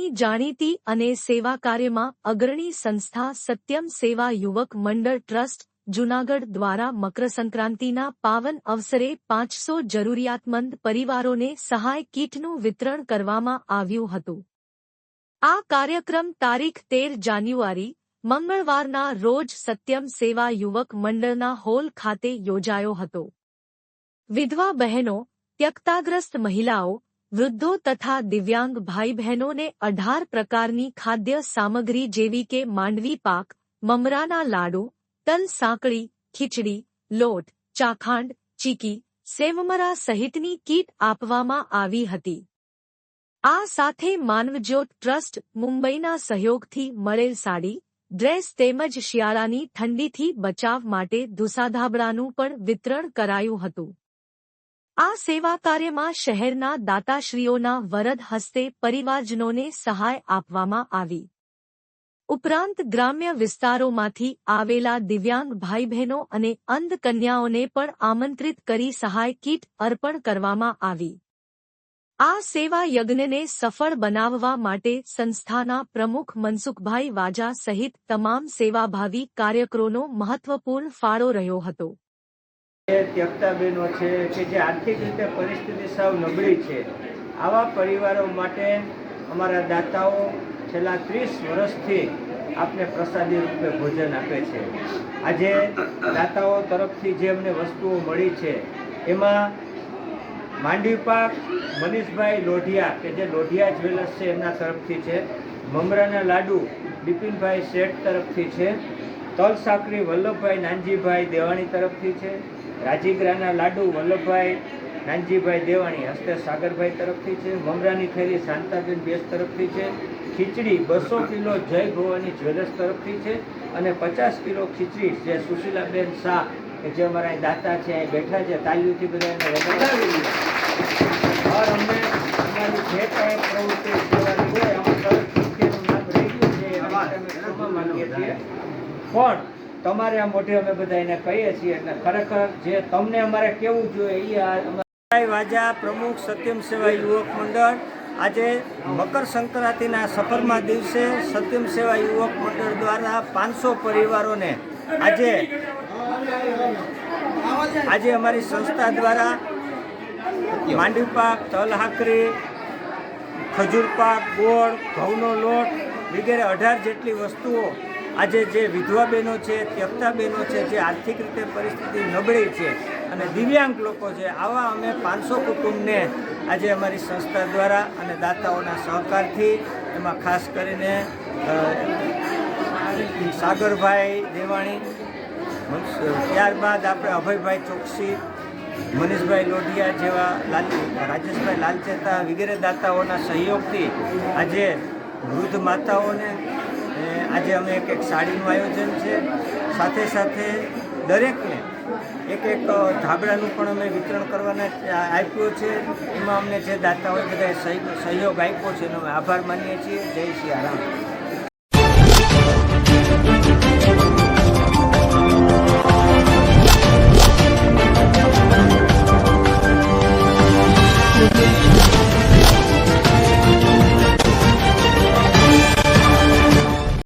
રાજ્યની જાણીતી અને સેવા કાર્યમાં અગ્રણી સંસ્થા સત્યમ સેવા યુવક મંડળ ટ્રસ્ટ જૂનાગઢ દ્વારા મકરસંક્રાંતિના પાવન અવસરે 500 જરૂરિયાતમંદ પરિવારોને સહાય કીટનું વિતરણ કરવામાં આવ્યું હતું। આ કાર્યક્રમ તારીખ 13 જાન્યુઆરી મંગળવારના રોજ સત્યમ સેવા યુવક મંડળના હોલ ખાતે યોજાયો હતો। વિધવા બહેનો, ત્યક્તાગ્રસ્ત મહિલાઓ, વૃદ્ધો તથા દિવ્યાંગ ભાઈ બહેનોને 18 પ્રકારની ખાદ્ય સામગ્રી જેવી કે માંડવી પાક, મમરાના લાડુ, તલ સાંકળી, ખીચડી, લોટ, ચાખાંડ, ચીકી, સેવમરા સહિતની કીટ આપવામાં આવી હતી। આ સાથે માનવજ્યોત ટ્રસ્ટ મુંબઈના સહયોગથી મળેલ સાડી, ડ્રેસ તેમજ શિયાળાની ઠંડીથી બચાવ માટે ધુસાધાબળાનું પણ વિતરણ કરાયું હતું। આ સેવા કાર્યમાં શહેરના દાતાશ્રીઓના વરદ હસ્તે પરિવારજનોને સહાય આપવામાં આવી। ઉપરાંત ગ્રામ્ય વિસ્તારોમાંથી આવેલા દિવ્યાંગ ભાઈ બહેનો અને અંધ કન્યાઓને પણ આમંત્રિત કરી સહાય કીટ અર્પણ કરવામાં આવી। આ સેવા યજ્ઞને સફળ બનાવવા માટે સંસ્થાના પ્રમુખ મનસુખભાઈ વાજા સહિત તમામ સેવાભાવી કાર્યકરોનો મહત્વપૂર્ણ ફાળો રહ્યો હતો। ત્યક્તા બહેનો છે કે જે આર્થિક રીતે પરિસ્થિતિ સાવ નબળી છે, આવા પરિવારો માટે અમારા દાતાઓ છેલ્લા 30 વર્ષથી આપને પ્રસાદી રૂપે ભોજન આપે છે। આજે દાતાઓ તરફથી જે અમને વસ્તુઓ મળી છે એમાં માંડવી પાક મનીષભાઈ લોઢિયા કે જે લોઢિયા જ્વેલર્સ છે એમના તરફથી છે, મમરાના લાડુ બિપિનભાઈ શેઠ તરફથી છે, તલ સાંકળી વલ્લભભાઈ નાનજીભાઈ દેવાણી તરફથી છે, રાજીગરાના લાડુ વલ્લભભાઈ નાનજીભાઈ દેવાણી હસ્તે સાગરભાઈ તરફથી છે, મમરાની થેલી શાંતાબેન બેસ તરફથી છે, ખીચડી 200 કિલો જય ભવાની જ્વેલર્સ તરફથી છે અને 50 કિલો ખીચડી જે સુશીલાબેન શાહ કે જે અમારા દાતા છે અહીં બેઠા છે, તાલીઓથી બધા એને વધાવી ઓર અમને અમારી જે કાંઈ પ્રવૃત્તિ સેવાની હોય આમાં તરફનું નામ રહી ગયું છે એના અમે ક્ષમા માંગીએ છીએ। પણ તમારે આ મોઢે અમે બધા એને કહીએ છીએ એટલે ખરેખર જે તમને અમારે કેવું જોઈએ એ વાજા પ્રમુખ સત્યમ સેવા યુવક મંડળ આજે મકર સંક્રાંતિના સફરમાં દિવસે સત્યમ સેવા યુવક મંડળ દ્વારા 500 પરિવારોને આજે અમારી સંસ્થા દ્વારા માંડવી પાક, તલ હાકરી, ખજૂર પાક, ગોળ, ઘઉંનો લોટ વગેરે 18 જેટલી વસ્તુઓ આજે જે વિધવા બહેનો છે, ત્યક્તા બહેનો છે, જે આર્થિક રીતે પરિસ્થિતિ નબળી છે અને દિવ્યાંગ લોકો છે, આવા અમે 500 કુટુંબને આજે અમારી સંસ્થા દ્વારા અને દાતાઓના સહકારથી એમાં ખાસ કરીને સાગરભાઈ દેવાણી, ત્યારબાદ આપણે અભયભાઈ ચોકસી, મનીષભાઈ લોઢિયા જેવા રાજેશભાઈ લાલચેતા વગેરે દાતાઓના સહયોગથી આજે વૃદ્ધ માતાઓને આજે અમે એક સાડીનું આયોજન છે, સાથે સાથે દરેકને એક ધાબળાનું પણ અમે વિતરણ કરવાના આપ્યું છે। એમાં અમને જે દાતાઓએ બધાએ સહયોગ આપ્યો છે એનો અમે આભાર માનીએ છીએ। જય સિયારામ।